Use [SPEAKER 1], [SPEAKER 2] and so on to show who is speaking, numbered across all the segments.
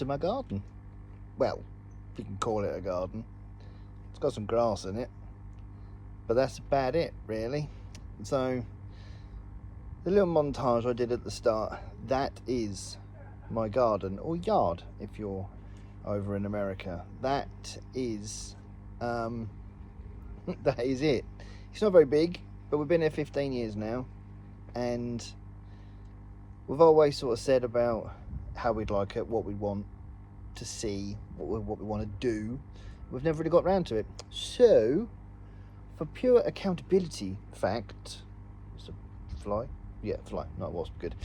[SPEAKER 1] to my garden. Well, if you can call it a garden. It's got some grass in it, but that's about it really. So the little montage I did at the start, that is my garden, or yard if you're over in America. That is that is it. It's not very big, but we've been here 15 years now, and we've always sort of said about how we'd like it, what we want to see, what we want to do. We've never really got around to it. So, for pure accountability fact, it's a fly? Yeah, fly. No, it was good.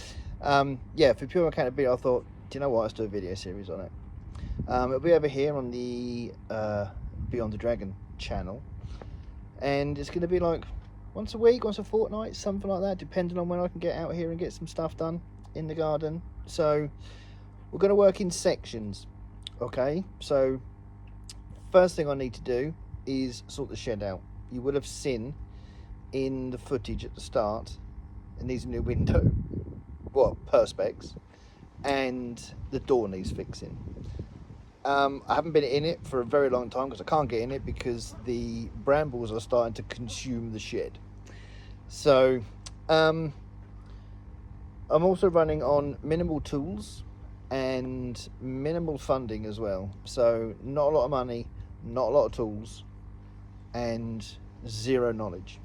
[SPEAKER 1] Yeah, for pure accountability, I thought, do you know what? Let's do a video series on it. It'll be over here on the Beyond the Dragon channel, and it's going to be like once a week, once a fortnight, something like that, depending on when I can get out here and get some stuff done in the garden. So we're going to work in sections. Okay, so first thing I need to do is sort the shed out. You would have seen in the footage at the start, it needs a new window, well, perspex, and the door needs fixing. I haven't been in it for a very long time because I can't get in it because the brambles are starting to consume the shed. So I'm also running on minimal tools and minimal funding as well. So not a lot of money, not a lot of tools, and zero knowledge.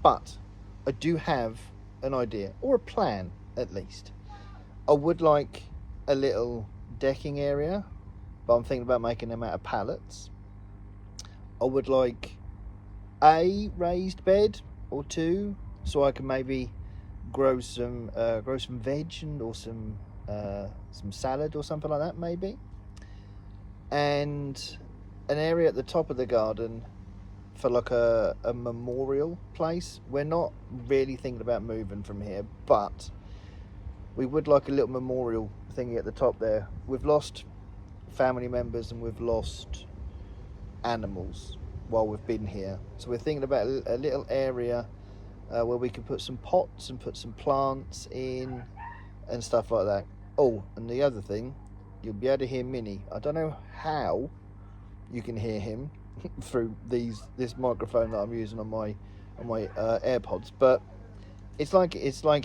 [SPEAKER 1] But I do have an idea, or a plan at least. I would like a little decking area, but I'm thinking about making them out of pallets. I would like a raised bed or two, so I can maybe grow some veg or some salad or something like that, maybe. And an area at the top of the garden for like a memorial place. We're not really thinking about moving from here, but we would like a little memorial thingy at the top there. We've lost family members and we've lost animals while we've been here, so we're thinking about a little area where we can put some pots and put some plants in and stuff like that. Oh, and the other thing, you'll be able to hear Minnie. I don't know how you can hear him through this microphone that I'm using on my AirPods, but it's like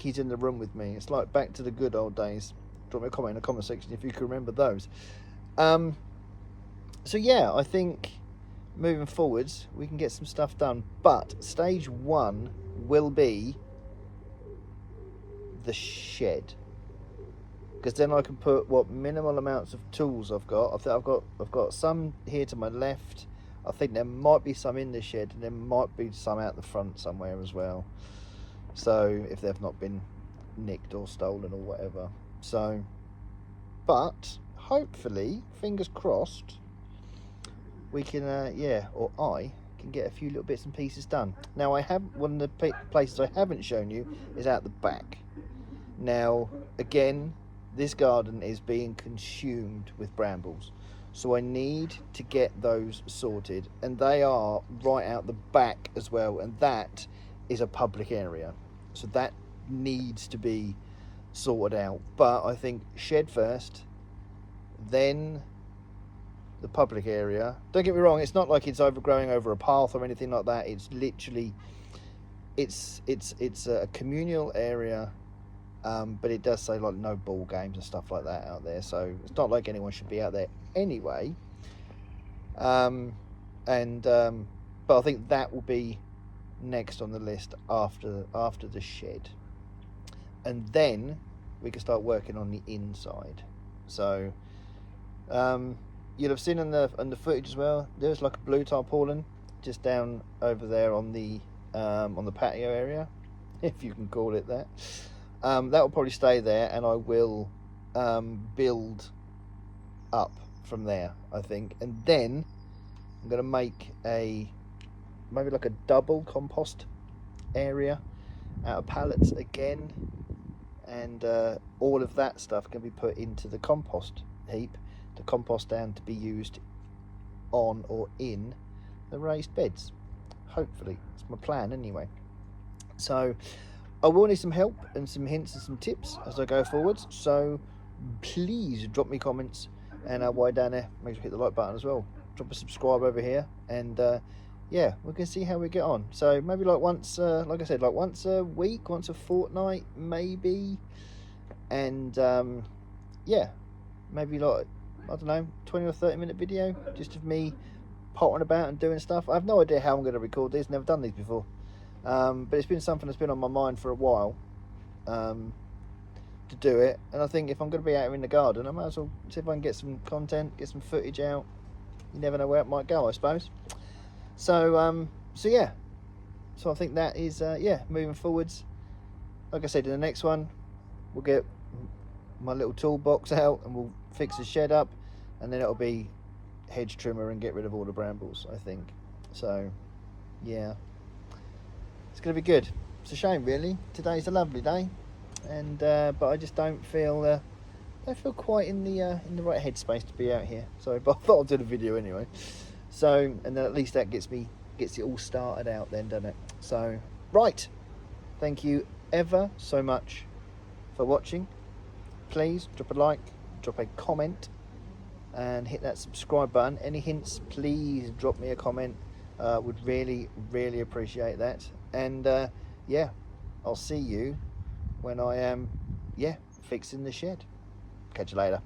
[SPEAKER 1] he's in the room with me. It's like back to the good old days. Drop me a comment in the comment section if you can remember those. So yeah, I think moving forwards we can get some stuff done, but stage one will be the shed, because then I can put what minimal amounts of tools I've got. I think I've got some here to my left. I think there might be some in the shed, and there might be some out the front somewhere as well. So if they've not been nicked or stolen or whatever. So, but hopefully, fingers crossed, we can, or I can get a few little bits and pieces done. Now, I have one of the places I haven't shown you is out the back. Now, again, this garden is being consumed with brambles, so I need to get those sorted, and they are right out the back as well, and that is a public area, so that needs to be sorted out. But I think shed first, then the public area. Don't get me wrong, it's not like it's overgrowing over a path or anything like that. It's literally it's a communal area, but it does say like no ball games and stuff like that out there, so it's not like anyone should be out there anyway. But I think that will be next on the list after the shed, and then we can start working on the inside. So you'll have seen on the footage as well, there's like a blue tarpaulin just down over there on the patio area, if you can call it that. That will probably stay there, and I will build up from there, I think. And then I'm going to make maybe like a double compost area out of pallets again, and all of that stuff can be put into the compost heap to compost down to be used on or in the raised beds. Hopefully, it's my plan anyway. So I will need some help and some hints and some tips as I go forwards. So please drop me comments, and while down there, make sure to hit the like button as well. Drop a subscribe over here, and yeah, we can see how we get on. So maybe like once, like I said, like once a week, once a fortnight, maybe. And yeah, maybe like, I don't know, 20 or 30-minute video just of me pottering about and doing stuff. I have no idea how I'm going to record these. Never done these before, but it's been something that's been on my mind for a while, to do it. And I think if I'm going to be out here in the garden, I might as well see if I can get some content, get some footage out. You never know where it might go, I suppose. So so yeah, so I think that is yeah, moving forwards. Like I said, in the next one we'll get my little toolbox out and we'll fix the shed up, and then it'll be hedge trimmer and get rid of all the brambles, I think. So yeah, it's gonna be good. It's a shame really, today's a lovely day, and but I just don't feel quite in the right headspace to be out here. So but I thought I'd do the video anyway. So, and then at least that gets it all started out then, doesn't it? So right, thank you ever so much for watching. Please drop a like, drop a comment, and hit that subscribe button. Any hints, please drop me a comment. Would really appreciate that. And yeah, I'll see you when I am fixing the shed. Catch you later.